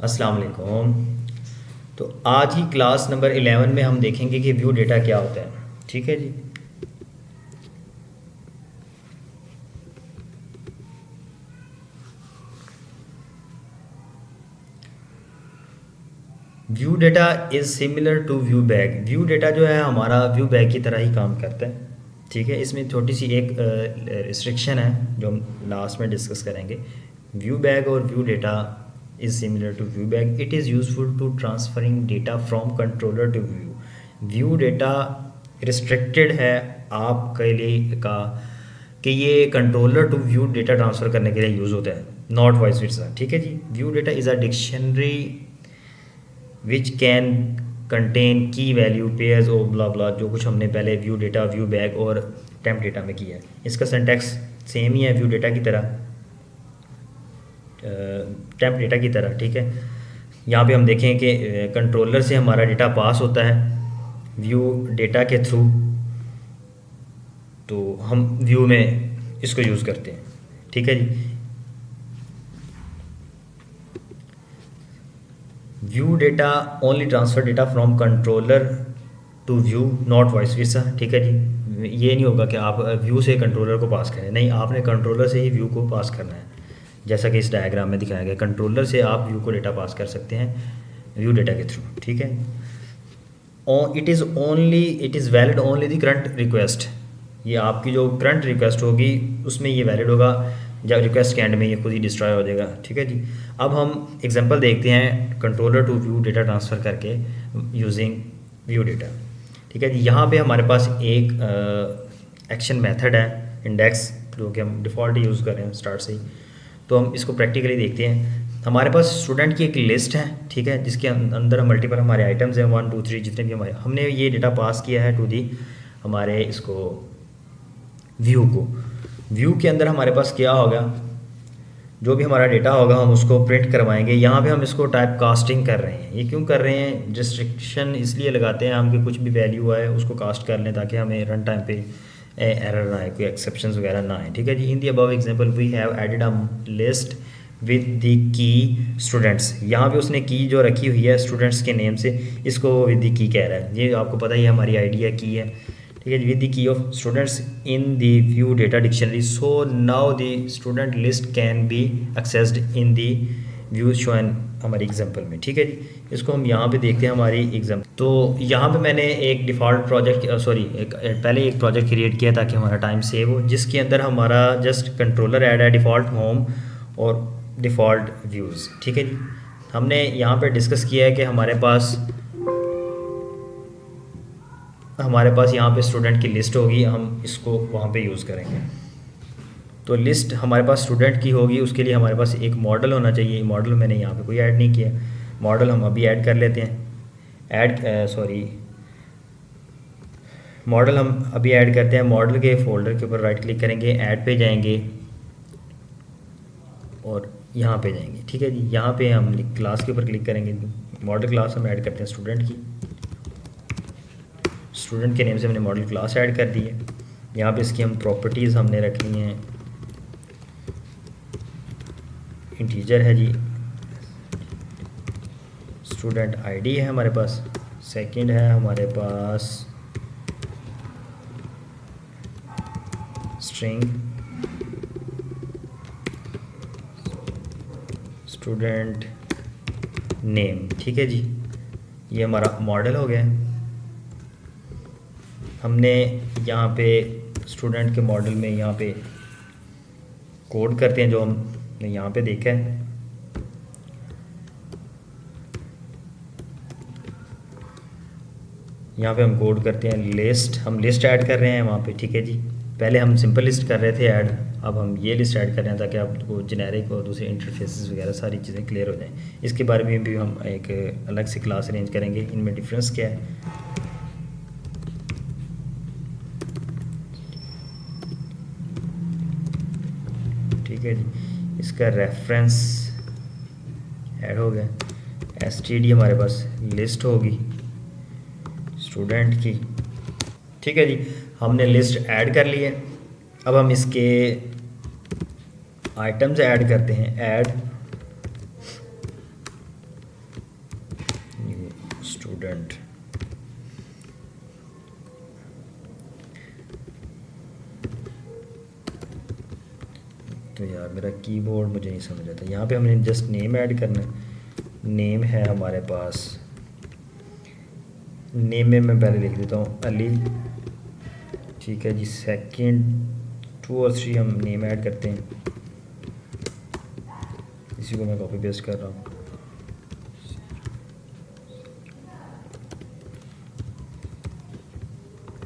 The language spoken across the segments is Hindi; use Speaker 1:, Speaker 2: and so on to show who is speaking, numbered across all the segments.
Speaker 1: अस्सलाम वालेकुम। तो आज की क्लास नंबर 11 में हम देखेंगे कि व्यू डेटा क्या होता है। ठीक है जी। View data is similar to view bag. View data जो है हमारा व्यू बैग की तरह ही काम करता है। ठीक है, इसमें छोटी सी एक रिस्ट्रिक्शन है जो हम लास्ट में डिस्कस करेंगे। व्यू बैग और view data is similar to view bag. It is useful to transferring data from controller to view. View data restricted है आपके लिए का कि ये controller to view data transfer करने के लिए यूज़ होता है, नॉट वाइस वर्सा। ठीक है जी। View data is a dictionary which can contain key value pairs और ब्ला ब्ला, जो कुछ हमने पहले व्यू डेटा, व्यू बैग और टेम्प डेटा में किया है। इसका सिंटैक्स सेम ही है व्यू डेटा की तरह, टेम्प डेटा की तरह। ठीक है, यहाँ पे हम देखें कि कंट्रोलर से हमारा डेटा पास होता है व्यू डेटा के थ्रू, तो हम व्यू में इसको यूज़ करते हैं। ठीक है जी। View data only transfer data from controller to view, not vice versa. ठीक है जी। ये नहीं होगा कि आप व्यू से कंट्रोलर को पास करें, नहीं, आपने कंट्रोलर से ही व्यू को पास करना है। जैसा कि इस डायग्राम में दिखाया गया, कंट्रोलर से आप व्यू को डेटा पास कर सकते हैं व्यू डेटा के थ्रू। ठीक है। It is valid only the current request. ये आपकी जो करंट रिक्वेस्ट होगी उसमें ये वैलिड होगा, जब रिक्वेस्ट के एंड में ये खुद ही डिस्ट्रॉय हो जाएगा। ठीक है जी। अब हम एग्जांपल देखते हैं controller to view data transfer करके यूजिंग व्यू डेटा। ठीक है जी। यहाँ पे हमारे पास एक एक्शन मेथड है इंडेक्स, जो कि हम डिफ़ॉल्ट यूज़ कर रहे हैं स्टार्ट से ही। तो हम इसको प्रैक्टिकली देखते हैं। हमारे पास स्टूडेंट की एक लिस्ट है, ठीक है, जिसके अंदर मल्टीपल हमारे आइटम्स हैं, 1 2 3 जितने भी हमारे, हमने ये डेटा पास किया है टू दी हमारे इसको व्यू को। व्यू के अंदर हमारे पास क्या होगा, जो भी हमारा डेटा होगा हम उसको प्रिंट करवाएंगे। यहाँ पे हम इसको टाइप कास्टिंग कर रहे हैं। ये क्यों कर रहे हैं, रिस्ट्रिक्शन इसलिए लगाते हैं हम कि कुछ भी वैल्यू आए उसको कास्ट कर लें, ताकि हमें रन टाइम पे एरर ना आए, कोई एक्सेप्शंस वगैरह ना आए। ठीक है जी। In the above example we have added a list with the key students. यहाँ पे उसने की जो रखी हुई है स्टूडेंट्स के नेम से, इसको विद द की कह रहा है। ये आपको पता ही है हमारी आइडिया की है। ठीक है, विद द की of students in the view data dictionary, so now the student list can be accessed in the view shown हमारी एग्जांपल में। ठीक है जी। इसको हम यहाँ पे देखते हैं हमारी एग्जांपल। तो यहाँ पे मैंने एक डिफ़ॉल्ट प्रोजेक्ट पहले एक प्रोजेक्ट क्रिएट किया ताकि हमारा टाइम सेव हो, जिसके अंदर हमारा जस्ट कंट्रोलर ऐड है, डिफ़ॉल्ट होम और डिफ़ॉल्ट व्यूज़। ठीक है जी। हमने यहाँ पे डिस्कस किया है कि हमारे पास यहाँ पे स्टूडेंट की लिस्ट होगी, हम इसको वहाँ पे यूज़ करेंगे। तो लिस्ट हमारे पास स्टूडेंट की होगी, उसके लिए हमारे पास एक मॉडल होना चाहिए। मॉडल मैंने यहाँ पे कोई ऐड नहीं किया, मॉडल हम अभी ऐड कर लेते हैं। मॉडल हम अभी ऐड करते हैं। मॉडल के फोल्डर के ऊपर राइट क्लिक करेंगे, ऐड पे जाएंगे और यहाँ पे जाएंगे। ठीक है जी। यहाँ पे हम क्लास के ऊपर क्लिक करेंगे, मॉडल क्लास हम ऐड करते हैं स्टूडेंट की। स्टूडेंट के नेम से हमने मॉडल क्लास ऐड कर दी है। यहाँ पे इसकी हम प्रॉपर्टीज़ हमने रखनी है, इंटीजर है जी, स्टूडेंट आईडी है हमारे पास, सेकंड है हमारे पास स्ट्रिंग स्टूडेंट नेम। ठीक है जी। ये हमारा मॉडल हो गया। हमने यहाँ पे स्टूडेंट के मॉडल में यहाँ पे कोड करते हैं जो हमने यहाँ पे देखा है। यहाँ पे हम कोड करते हैं लिस्ट, हम लिस्ट ऐड कर रहे हैं वहाँ पे। ठीक है जी। पहले हम सिंपल लिस्ट कर रहे थे ऐड, अब हम ये लिस्ट ऐड कर रहे हैं ताकि आपको जेनेरिक और दूसरे इंटरफेसेस वगैरह सारी चीज़ें क्लियर हो जाएं। इसके बारे में भी हम एक अलग से क्लास अरेंज करेंगे, इनमें डिफरेंस क्या है। ठीक है जी। इसका रेफरेंस ऐड हो गया। एसटीडी हमारे पास लिस्ट होगी स्टूडेंट की। ठीक है जी। हमने लिस्ट ऐड कर ली है। अब हम इसके आइटम्स ऐड करते हैं। Add student. तो यार मेरा कीबोर्ड मुझे नहीं समझ आता, यहाँ पे हमने जस्ट नेम ऐड करना है। नेम है हमारे पास, नेम में मैं पहले लिख देता हूँ अली, ठीक है जी। सेकंड 2 और 3 हम नेम ऐड करते हैं, इसी को मैं कॉपी पेस्ट कर रहा हूँ।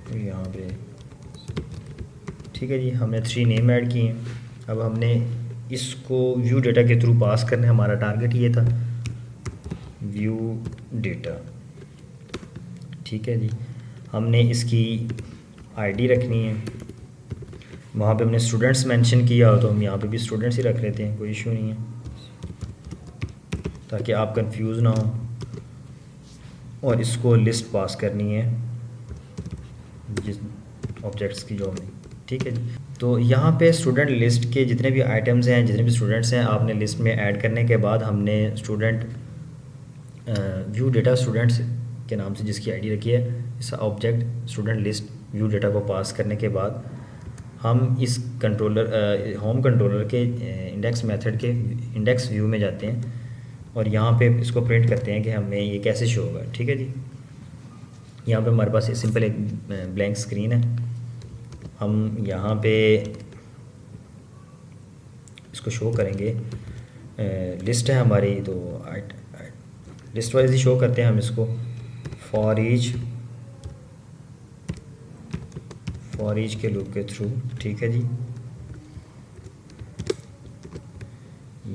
Speaker 1: तो यहाँ पे ठीक है जी, हमने 3 नेम ऐड किए हैं। अब हमने इसको व्यू डेटा के थ्रू पास करना है, हमारा टारगेट ये था व्यू डेटा, ठीक है जी। हमने इसकी आईडी रखनी है, वहाँ पे हमने स्टूडेंट्स मेंशन किया हो तो हम यहाँ पे भी स्टूडेंट्स ही रख लेते हैं, कोई इशू नहीं है, ताकि आप कंफ्यूज ना हो। और इसको लिस्ट पास करनी है जिस ऑब्जेक्ट्स की जो हमने, ठीक है जी। तो यहाँ पे स्टूडेंट लिस्ट के जितने भी आइटम्स हैं, जितने भी स्टूडेंट्स हैं, आपने लिस्ट में ऐड करने के बाद हमने स्टूडेंट व्यू डेटा स्टूडेंट्स के नाम से जिसकी आईडी रखी है, इस object student list view data को पास करने के बाद हम इस कंट्रोलर होम कंट्रोलर के इंडेक्स मेथड के इंडेक्स व्यू में जाते हैं और यहाँ पे इसको प्रिंट करते हैं कि हमें ये कैसे शो होगा, ठीक है जी। यहाँ पे हमारे पास सिंपल एक ब्लैंक स्क्रीन है, हम यहाँ पे इसको शो करेंगे। लिस्ट है हमारी, तो लिस्ट वाइज ही शो करते हैं हम इसको। फॉर ईच के लूप के थ्रू, ठीक है जी।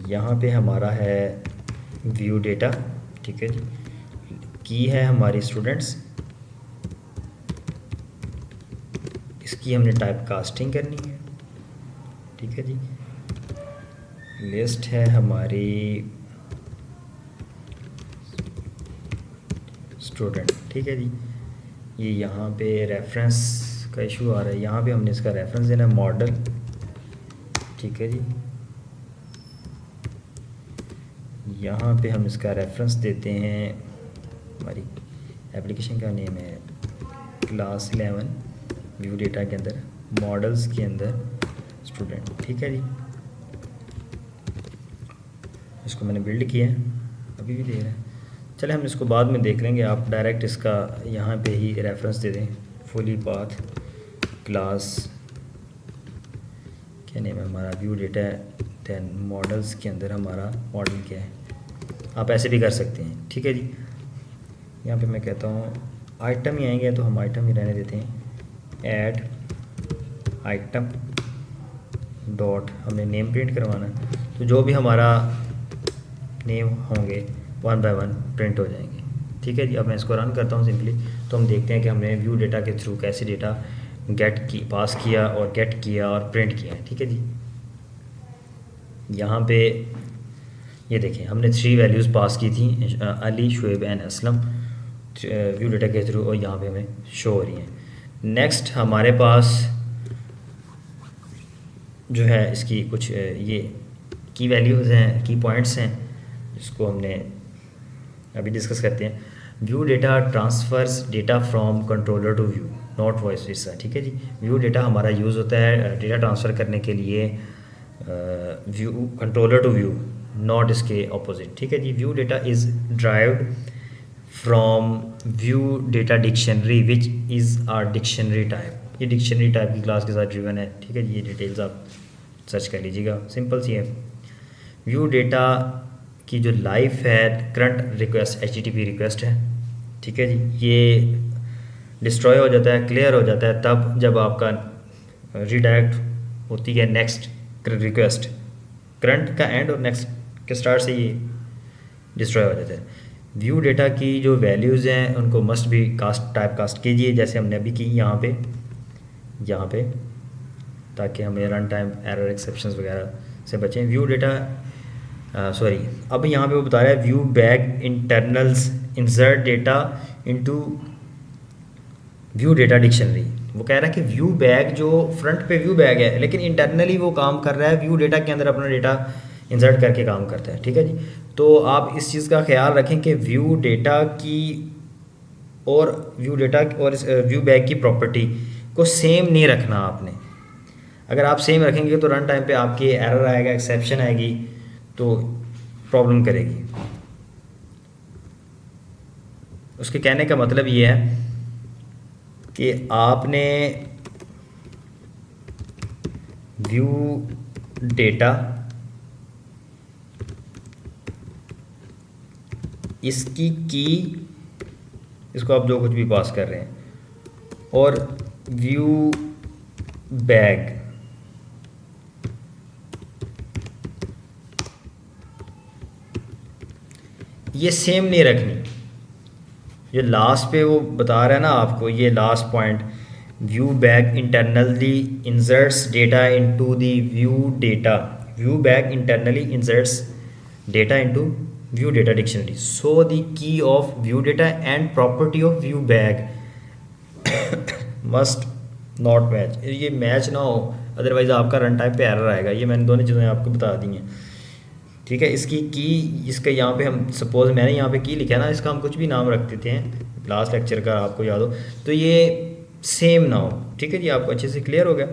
Speaker 1: यहाँ पे हमारा है व्यू डेटा, ठीक है जी। की है हमारी स्टूडेंट्स, इसकी हमने टाइप कास्टिंग करनी है, ठीक है जी। लिस्ट है हमारी स्टूडेंट, ठीक है जी। ये यहाँ पे रेफरेंस का इशू आ रहा है, यहाँ पे हमने इसका रेफरेंस देना है मॉडल, ठीक है जी। यहाँ पे हम इसका रेफरेंस देते हैं, हमारी एप्लीकेशन का नेम है क्लास 11 व्यू डेटा के अंदर मॉडल्स के अंदर स्टूडेंट, ठीक है जी। इसको मैंने बिल्ड किया है, अभी भी दे रहा है, चले हम इसको बाद में देख लेंगे। आप डायरेक्ट इसका यहाँ पे ही रेफरेंस दे दें, फुली पाथ क्लास क्या नेम है हमारा व्यू डेटा है, दैन मॉडल्स के अंदर हमारा मॉडल क्या है, आप ऐसे भी कर सकते हैं, ठीक है जी। यहाँ पे मैं कहता हूँ आइटम ही आएंगे तो हम आइटम ही रहने देते हैं। ऐड आइटम डॉट, हमने नेम प्रिंट करवाना है, तो जो भी हमारा नेम होंगे 1 बाय 1 प्रिंट हो जाएंगे, ठीक है जी। अब मैं इसको रन करता हूँ सिंपली, तो हम देखते हैं कि हमने व्यू डेटा के थ्रू कैसे डेटा पास किया और गेट किया और प्रिंट किया, ठीक है जी। यहाँ पे ये देखें हमने 3 वैल्यूज़ पास की थी, Ali, Shoaib and Aslam, view data के थ्रू, और यहाँ पे हमें शो हो रही हैं। नेक्स्ट हमारे पास जो है इसकी कुछ ये की वैल्यूज़ हैं, की पॉइंट्स हैं, जिसको हमने अभी डिस्कस करते हैं। View data transfers data from controller to view, not vice versa, ठीक है जी। व्यू डेटा हमारा यूज़ होता है डेटा ट्रांसफ़र करने के लिए view controller to view, not इसके ऑपोजिट, ठीक है जी। View data is derived from view data dictionary which is our dictionary type, ये डिक्शनरी टाइप की क्लास के साथ ड्रिवन है, ठीक है जी। ये डिटेल्स आप सर्च कर लीजिएगा, सिंपल सी है। व्यू डेटा की जो लाइफ है करंट रिक्वेस्ट HTTP रिक्वेस्ट है, ठीक है जी। ये डिस्ट्रॉय हो जाता है, क्लियर हो जाता है तब जब आपका रीडायरेक्ट होती है नेक्स्ट रिक्वेस्ट, करंट का एंड और नेक्स्ट के स्टार्ट से ये डिस्ट्रॉय हो जाता है। व्यू डेटा की जो वैल्यूज़ हैं उनको मस्ट भी टाइप कास्ट कीजिए, जैसे हमने अभी की यहाँ पे, ताकि हमें रन टाइम एरर एक्सेप्शंस वगैरह से बचें। व्यू डेटा अब यहाँ पे वो बता रहा है view bag internals insert data into view data dictionary. वो कह रहा है कि व्यू बैग जो फ्रंट पे व्यू बैग है, लेकिन इंटरनली वो काम कर रहा है व्यू डेटा के अंदर, अपना डेटा इंसर्ट करके काम करता है, ठीक है जी। तो आप इस चीज़ का ख्याल रखें कि व्यू डेटा की और व्यू डेटा और व्यू बैग की प्रॉपर्टी को सेम नहीं रखना आपने। अगर आप सेम रखेंगे तो रन टाइम पे आपकी एरर आएगा, एक्सेप्शन आएगी, तो प्रॉब्लम करेगी। उसके कहने का मतलब ये है कि आपने व्यू डेटा इसकी की, इसको आप जो कुछ भी पास कर रहे हैं, और व्यू बैग ये सेम नहीं रखनी। ये लास्ट पे वो बता रहा है ना आपको, ये last point, view bag internally inserts data into the view data, view bag internally inserts data into view data dictionary, so the key of view data and property of view bag must not match, ये मैच ना हो, अदरवाइज आपका रन टाइम पे एरर आएगा। ये मैंने दोनों चीज़ें आपको बता दी हैं, ठीक है। इसकी की, इसका यहाँ पे हम सपोज मैंने यहाँ पे की लिखा है ना, इसका हम कुछ भी नाम रख देते हैं लास्ट लेक्चर का, आपको याद हो, तो ये सेम ना हो, ठीक है जी। आपको अच्छे से क्लियर हो गया।